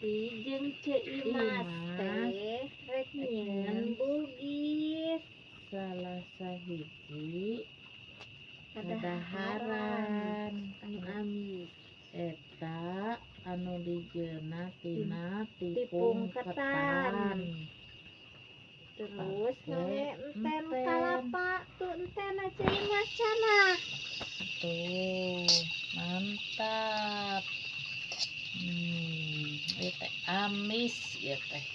Cewati jeung Ceimas teh rek nyieun Bugis salah sahiji kadaharan anu amis eta anu dijeuna tina tipung tipung ketan. ketan. Terus Pake enten enten. kalapa tuh enten Ceimas cenah. Tuh mantap. Ieu teh amis ieu teh.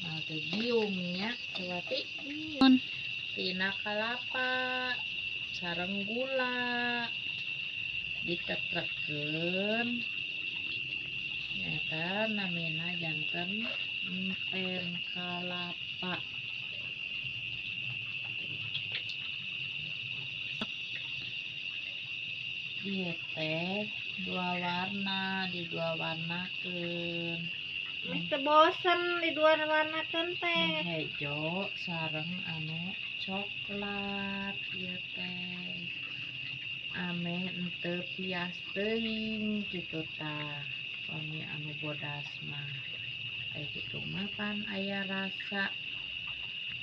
Nah teh giungnya Cewati tina kalapa sareng gula ditetrekeun eta namina janten empen kalapa. Ieu teh dua warna warnakeun Teu bosen di dua warnakeun teh. hejo sareng anu coklat. Ieu teh ame henteu pias teuing kitu tah pami anu bodas mah aya kitu mah pan aya rasa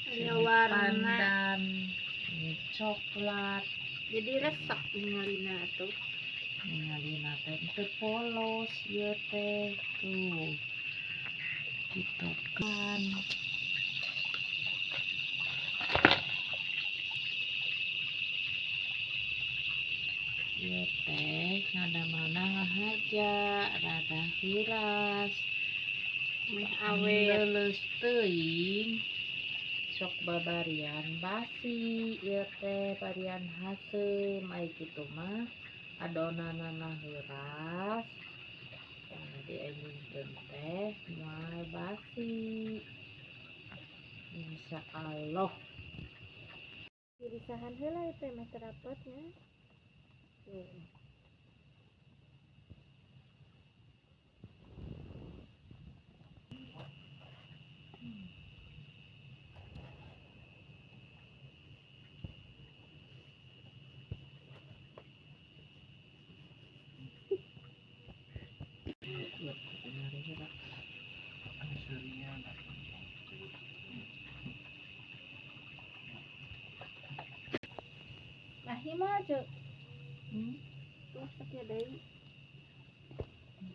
Aya semi warna. pandan ini coklat Jadi resep ningalina atuh. ningalina teh teu polos. Ieu teh tuh gitu kan. Ieu teh ngada-mana haja rada hiras Meh awet. leuleus teuing sok babarian basi. Ieu teh barian haseum ai kitu mah adonanana heuras dianyunkeun teh moal basi insyaallah. Irisahan heula teh mah terapotnya. Tuh. Lahi mah ceu. Tuh sakieu deui.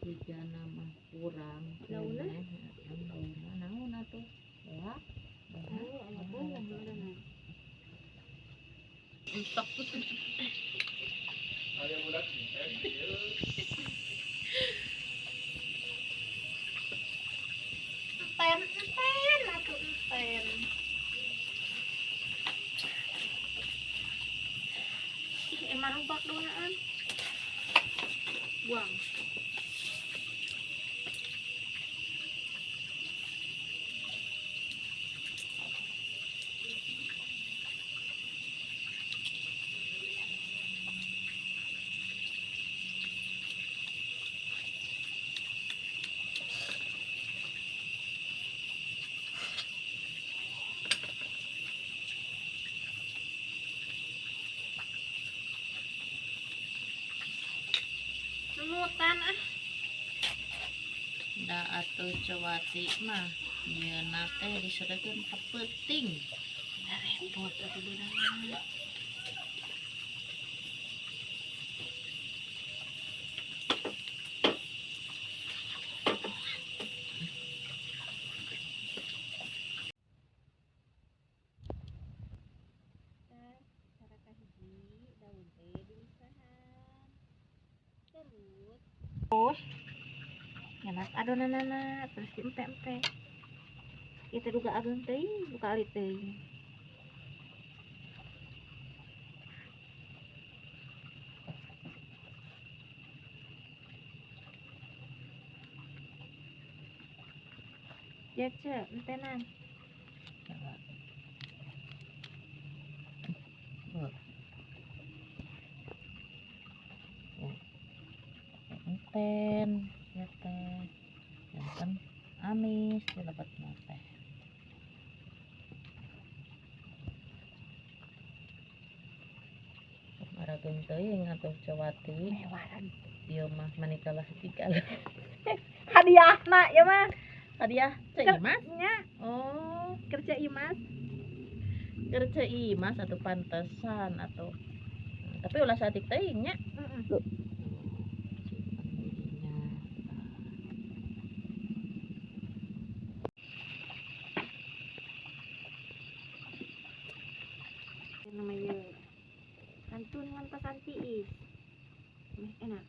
Jika nama kurang Daunna? daunna naon atuh ya Oh, anu bunga heulana. entok Enten atuh enten. Ih, emang rubak daunaan. Buang. Lumutan ah. da atuh Cewati mah yeuna teh disedekeun ka peuting Repot atuh beunang. Cara kahiji daun teh diusahan. Terus nyanas adonanana terus diempe-empe. Kita juga ageun teuing, buka ali teuing. Ya ce, entenan. enten ya teh janten amis dilebetna teh marageun teuing atuh Cewati Mewaran. ieu mah manikalah tigal hadiah nak ya mah Hadiah cek Imas. nya Oh, kerja imas kerja Imas atau pantesan atau tapi ulah satik teuing nya. namanya santun ngantos tiis enak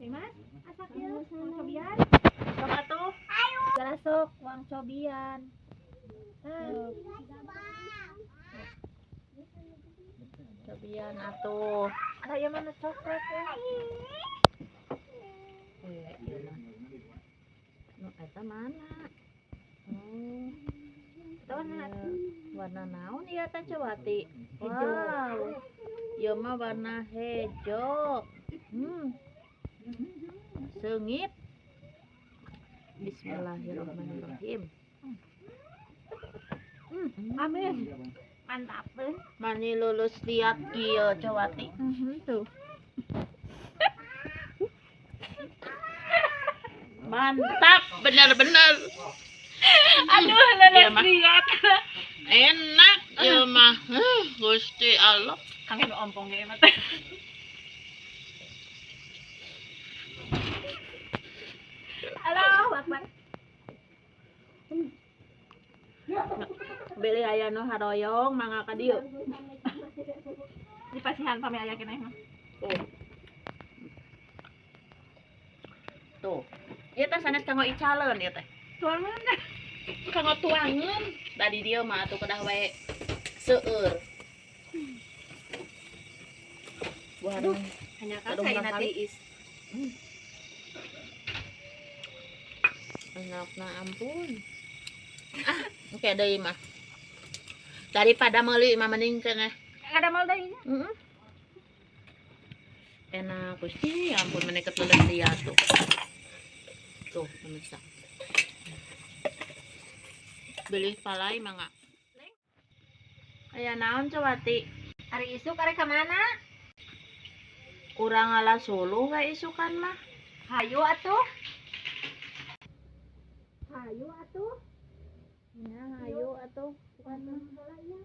Mas, asak ya, uang cobian. Sok atuh. Galasok, uang cobian. Cobian atuh. Saya mana coklat ya? Iya lah. Nu eta mana? Oh. Itu warna Warna naon ieu teh Cewati? Hejo. Wow. Ieu mah warna hejo. Seungit. Bismillahirrahmanirrahim. Amin. Mantap deh. Mani lulus lihat kieu Cewati. Tuh. Mantap, benar-benar. Aduh, Iya, mah. lihat. Enak ieu mah. Gusti Allah. Kangen ompong ge mah teh. Halo, Akbar. Beli aya nu haroyong mangga ka dieu. Di pasihan pami aya keneh mah. Tuh. Ieu teh sanes kanggo icaleun ieu teh. Tuang mana? Kanggo tuangeun. Tadi dia mah atuh kedah we seueur. Waduh, Hanya Aduh, kasih murah nanti kali. is. enakna ampun. Oke deui mah. Daripada meuli mah mending cenah. Ada mal deui nya. Enak Gusti, ampun meneket lulus liat tuh. Tuh, pemirsa. Beli palai mangga. Aya naon Cewati? Hari isuk arek ka mana? Kurang ala suluh we isukan mah. Hayu atuh. Hayu atuh. Ya, ayo atuh. Bukan ya.